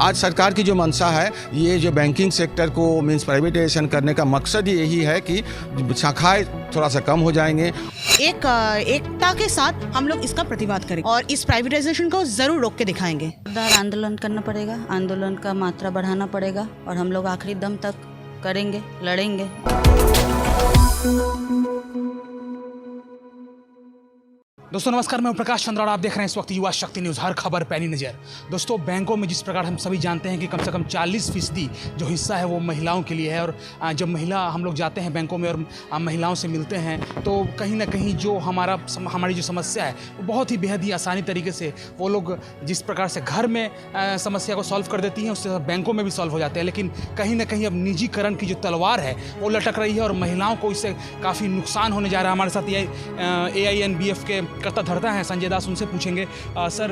आज सरकार की जो मंशा है, ये जो बैंकिंग सेक्टर को मीन्स प्राइवेटाइजेशन करने का मकसद ही यही है कि शाखाएं थोड़ा सा कम हो जाएंगे। एकता के साथ हम लोग इसका प्रतिवाद करेंगे और इस प्राइवेटाइजेशन को जरूर रोक के दिखाएंगे। जोरदार आंदोलन करना पड़ेगा, आंदोलन का मात्रा बढ़ाना पड़ेगा और हम लोग आखिरी दम तक करेंगे, लड़ेंगे। दोस्तों नमस्कार, मैं प्रकाश चंद्र और आप देख रहे हैं इस वक्त युवा शक्ति न्यूज़, हर खबर पैनी नज़र। दोस्तों बैंकों में जिस प्रकार हम सभी जानते हैं कि कम से कम 40% जो हिस्सा है वो महिलाओं के लिए है और जब हम लोग जाते हैं बैंकों में और महिलाओं से मिलते हैं तो कहीं ना कहीं जो हमारी जो समस्या है वो बहुत ही बेहद ही आसानी तरीके से वो लोग जिस प्रकार से घर में समस्या को सॉल्व कर देती हैं उससे बैंकों में भी सॉल्व हो जाते हैं। लेकिन कहीं ना कहीं अब निजीकरण की जो तलवार है वो लटक रही है और महिलाओं को इससे काफ़ी नुकसान होने जा रहा है। हमारे साथ ये AINBF के करता धरता है संजय दास, उनसे पूछेंगे सर,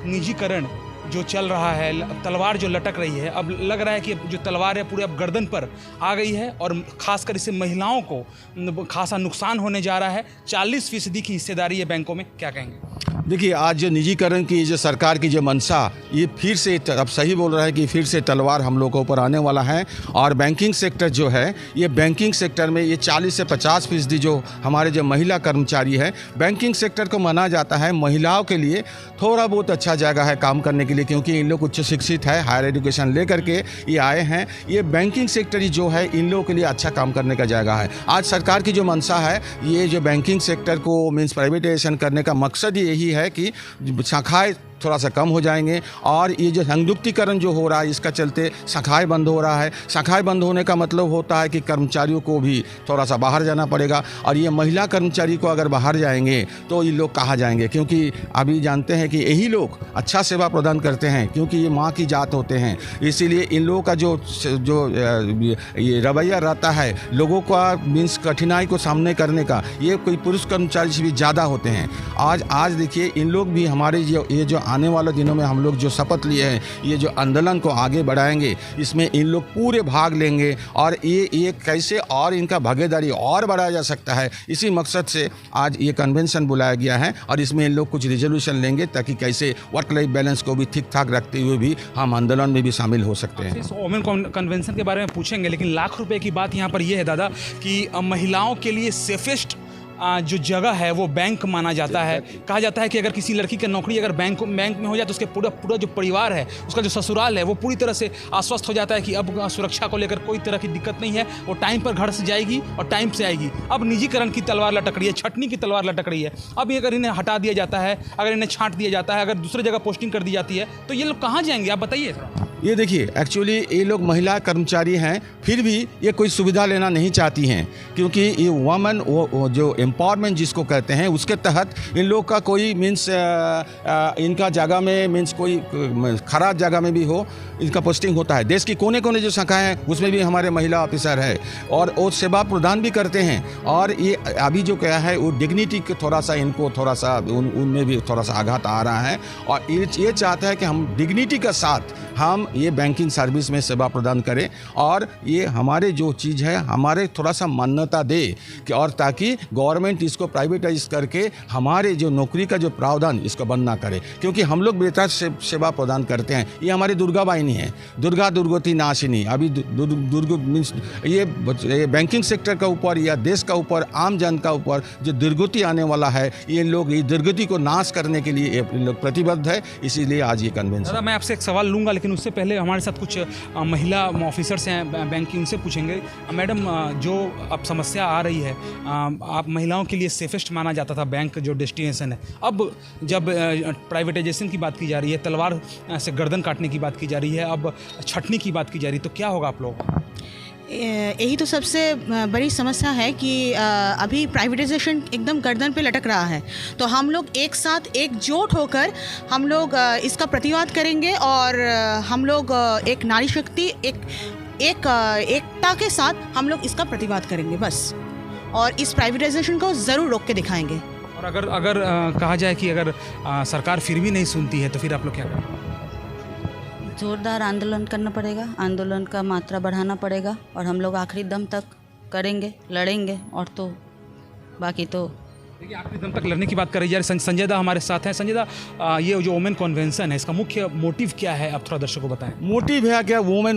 निजीकरण जो चल रहा है, तलवार जो लटक रही है, अब लग रहा है कि जो तलवार है पूरे अब गर्दन पर आ गई है और ख़ासकर इससे महिलाओं को खासा नुकसान होने जा रहा है। 40% की हिस्सेदारी है बैंकों में, क्या कहेंगे? देखिए, आज जो निजीकरण की जो सरकार की जो मंशा, ये फिर से अब सही बोल रहा है कि फिर से तलवार हम लोगों के ऊपर आने वाला है। और बैंकिंग सेक्टर जो है, ये बैंकिंग सेक्टर में ये 40 से 50% जो हमारे जो महिला कर्मचारी है, बैंकिंग सेक्टर को माना जाता है महिलाओं के लिए थोड़ा बहुत अच्छा जगह है काम करने के लिए, क्योंकि इन लोग उच्च शिक्षित है, हायर एजुकेशन ले करके ये आए हैं। ये बैंकिंग सेक्टर ही जो है इन लोगों के लिए अच्छा काम करने का जगह है। आज सरकार की जो मंशा है, ये जो बैंकिंग सेक्टर को मीन्स प्राइवेटाइजेशन करने का मकसद ही यही है कि शाखाएं थोड़ा सा कम हो जाएंगे और ये जो संयुक्तिकरण जो हो रहा है इसका चलते शाखाएं बंद हो रहा है। शाखाएं बंद होने का मतलब होता है कि कर्मचारियों को भी थोड़ा सा बाहर जाना पड़ेगा और ये महिला कर्मचारी को अगर बाहर जाएंगे तो ये लोग कहाँ जाएंगे, क्योंकि अभी जानते हैं कि यही लोग अच्छा सेवा प्रदान करते हैं, क्योंकि ये माँ की जात होते हैं। इसीलिए इन लोगों का जो ये रवैया रहता है लोगों का मीन्स कठिनाई को सामने करने का, ये कोई पुरुष कर्मचारी से भी ज़्यादा होते हैं। आज देखिए, इन लोग भी हमारे ये जो आने वाले दिनों में हम लोग जो शपथ लिए हैं, ये जो आंदोलन को आगे बढ़ाएंगे, इसमें इन लोग पूरे भाग लेंगे और ये कैसे और इनका भागीदारी और बढ़ाया जा सकता है, इसी मकसद से आज ये कन्वेंशन बुलाया गया है और इसमें इन लोग कुछ रिजोल्यूशन लेंगे ताकि कैसे वर्क लाइफ बैलेंस को भी ठीक ठाक रखते हुए भी हम आंदोलन में भी शामिल हो सकते हैं। वोमेन कन्वेंशन के बारे में पूछेंगे, लेकिन लाख रुपए की बात यहाँ पर यह है दादा कि महिलाओं के लिए सेफेस्ट जो जगह है वो बैंक माना जाता है। कहा जाता है कि अगर किसी लड़की की नौकरी अगर बैंक में हो जाए तो उसके पूरा जो परिवार है, उसका जो ससुराल है, वो पूरी तरह से आश्वस्त हो जाता है कि अब सुरक्षा को लेकर कोई तरह की दिक्कत नहीं है, वो टाइम पर घर से जाएगी और टाइम से आएगी। अब निजीकरण की तलवार लटक रही है, छटनी की तलवार लटक रही है। अब अगर इन्हें हटा दिया जाता है, अगर इन्हें छांट दिया जाता है, अगर दूसरी जगह पोस्टिंग कर दी जाती है तो ये लोग कहाँ जाएंगे, आप बताइए थोड़ा। ये देखिए, एक्चुअली ये लोग महिला कर्मचारी हैं, फिर भी ये कोई सुविधा लेना नहीं चाहती हैं, क्योंकि ये वुमेन वो जो एम्पावरमेंट जिसको कहते हैं उसके तहत इन लोग का कोई मीन्स इनका जगह में मीन्स कोई खराब जगह में भी हो, इनका पोस्टिंग होता है। देश की कोने कोने जो शाखाएं हैं उसमें भी हमारे महिला ऑफिसर है और वो सेवा प्रदान भी करते हैं। और ये अभी जो क्या है वो डिग्निटी के थोड़ा सा इनको थोड़ा सा उनमें भी थोड़ा सा आघात आ रहा है और ये चाहता है कि हम डिग्निटी के साथ हम ये बैंकिंग सर्विस में सेवा प्रदान करें और ये हमारे जो चीज़ है हमारे थोड़ा सा मान्यता दे कि और ताकि गवर्नमेंट इसको प्राइवेटाइज करके हमारे जो नौकरी का जो प्रावधान इसको बंद ना करे, क्योंकि हम लोग बेहतर सेवा प्रदान करते हैं। ये हमारी दुर्गा बाहिनी है, दुर्गति नाशिनी। अभी दुर्ग मीन्स ये बैंकिंग सेक्टर का ऊपर या देश का ऊपर आम जन का ऊपर जो दुर्गति आने वाला है, ये लोग ये दुर्गति को नाश करने के लिए लोग प्रतिबद्ध है, इसीलिए आज ये कन्वेंशन। मैं आपसे एक सवाल लूँगा, लेकिन उससे पहले हमारे साथ कुछ महिला ऑफिसर्स हैं बैंक की, उनसे पूछेंगे। मैडम, जो अब समस्या आ रही है, आप महिलाओं के लिए सेफेस्ट माना जाता था बैंक जो डेस्टिनेशन है, अब जब प्राइवेटाइजेशन की बात की जा रही है, तलवार से गर्दन काटने की बात की जा रही है, अब छटनी की बात की जा रही है, तो क्या होगा आप लोग? यही तो सबसे बड़ी समस्या है कि अभी प्राइवेटाइजेशन एकदम गर्दन पे लटक रहा है। तो हम लोग एक साथ एकजुट होकर हम लोग इसका प्रतिवाद करेंगे और हम लोग एक नारी शक्ति एकता के साथ हम लोग इसका प्रतिवाद करेंगे बस, और इस प्राइवेटाइजेशन को ज़रूर रोक के दिखाएंगे। और अगर कहा जाए कि अगर सरकार फिर भी नहीं सुनती है तो फिर आप लोग क्या करेंगे? जोरदार आंदोलन करना पड़ेगा, आंदोलन का मात्रा बढ़ाना पड़ेगा और हम लोग आखिरी दम तक करेंगे, लड़ेंगे और तो बाकी तो देखिए, आखिरी दम तक लड़ने की बात कर रही है। संजय दा हमारे साथ हैं। संजय दा, ये जो वुमेन कन्वेंशन है, इसका मुख्य मोटिव क्या है, आप थोड़ा दर्शकों को बताएं। मोटिव है क्या, वुमेन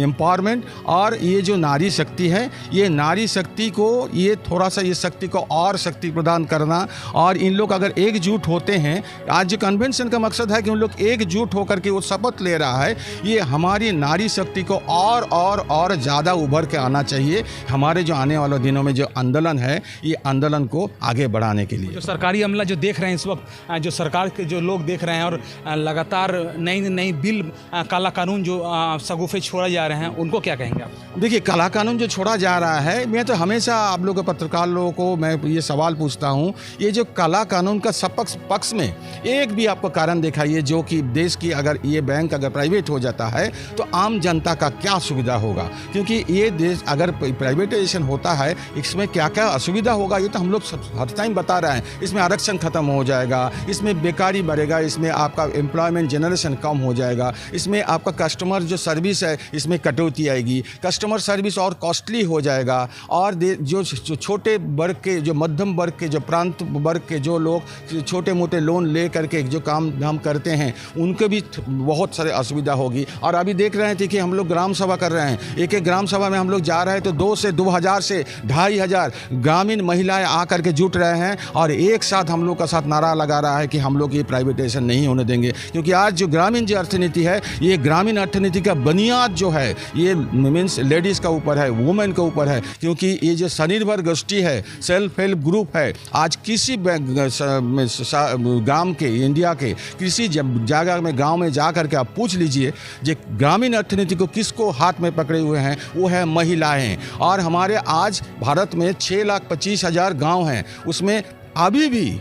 एम्पावरमेंट, और ये जो नारी शक्ति है, ये नारी शक्ति को ये थोड़ा सा ये शक्ति को और शक्ति प्रदान करना, और इन लोग अगर एकजुट होते हैं, आज जो कन्वेंशन का मकसद है कि उन लोग एकजुट होकर के वो शपथ ले रहा है, ये हमारी नारी शक्ति को और ज़्यादा उभर के आना चाहिए। हमारे जो आने वाले दिनों में जो आंदोलन है, ये आंदोलन को आगे बढ़ाने के लिए। जो सरकारी अमला जो देख रहे हैं इस वक्त, जो सरकार के जो लोग देख रहे हैं, और लगातार नई बिल, काला कानून जो सगुफे छोड़े जा रहे हैं, उनको क्या कहेंगे आप? देखिए, काला कानून जो छोड़ा जा रहा है, मैं तो हमेशा आप लोगों के पत्रकार लोगों को मैं ये सवाल पूछता हूँ, ये जो काला कानून का सपक्ष पक्ष में एक भी आपको कारण दिखाइए जो कि देश की, अगर ये बैंक अगर प्राइवेट हो जाता है तो आम जनता का क्या सुविधा होगा, क्योंकि ये देश अगर प्राइवेटाइजेशन होता है, इसमें क्या क्या असुविधा होगा ये तो हम लोग हर टाइम बता रहे हैं। इसमें आरक्षण खत्म हो जाएगा, इसमें बेकारी बढ़ेगा, इसमें आपका एम्प्लॉयमेंट जनरेशन कम हो जाएगा, इसमें आपका कस्टमर जो सर्विस है इसमें कटौती आएगी, कस्टमर सर्विस और कॉस्टली हो जाएगा, और जो छोटे वर्ग के, जो मध्यम वर्ग के, जो प्रांत वर्ग के जो लोग छोटे मोटे लोन ले करके जो काम धाम करते हैं, उनके भी बहुत सारे असुविधा होगी। और अभी देख रहे थे कि हम लोग ग्राम सभा कर रहे हैं, एक ग्राम सभा में हम लोग जा रहे हैं तो 2000 से 2500 ग्रामीण महिलाएं आकर के जुट रहे हैं, और एक साथ हम लोग का साथ नारा लगा रहा है कि हम लोग ये प्राइवेटाइजेशन नहीं होने देंगे, क्योंकि आज जो ग्रामीण जो अर्थनीति है, ये ग्रामीण अर्थनीति का बुनियाद जो है, ये मीन्स लेडीज़ का ऊपर है, वुमेन के ऊपर है, क्योंकि ये जो स्वनिर्भर गोष्ठी है, सेल्फ हेल्प ग्रुप है, आज किसी गांव के, इंडिया के किसी जगह में, गांव में जा करके आप पूछ लीजिए, जो ग्रामीण अर्थनीति को किसको हाथ में पकड़े हुए हैं, वो है महिलाएं। और हमारे आज भारत में 6,25,000 गाँव हैं, उसमें अभी भी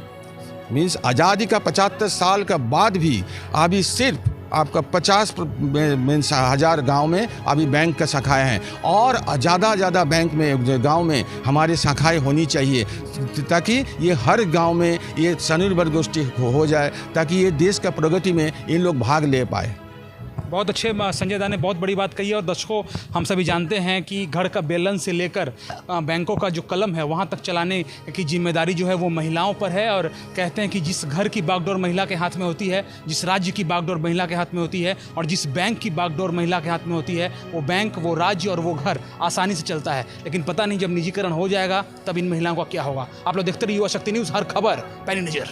मीन्स आज़ादी का 75 साल का बाद भी अभी सिर्फ आपका 50,000 गांव में अभी बैंक का शाखाएं हैं, और ज़्यादा बैंक में, गांव में हमारे शाखाएं होनी चाहिए, ताकि ये हर गांव में ये स्वनिर्भर गोष्ठी हो जाए, ताकि ये देश का प्रगति में इन लोग भाग ले पाए। बहुत अच्छे संजय दा ने बहुत बड़ी बात कही है। और दर्शकों, हम सभी जानते हैं कि घर का बेलन से लेकर बैंकों का जो कलम है, वहाँ तक चलाने की जिम्मेदारी जो है वो महिलाओं पर है। और कहते हैं कि जिस घर की बागडोर महिला के हाथ में होती है, जिस राज्य की बागडोर महिला के हाथ में होती है, और जिस बैंक की बागडोर महिला के हाथ में होती है, वो बैंक, वो राज्य और वो घर आसानी से चलता है। लेकिन पता नहीं जब निजीकरण हो जाएगा तब इन महिलाओं का क्या होगा। आप लोग देखते रहिए युवा शक्ति न्यूज़, हर खबर पैनी नजर।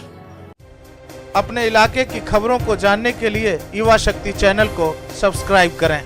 अपने इलाके की खबरों को जानने के लिए युवा शक्ति चैनल को सब्सक्राइब करें।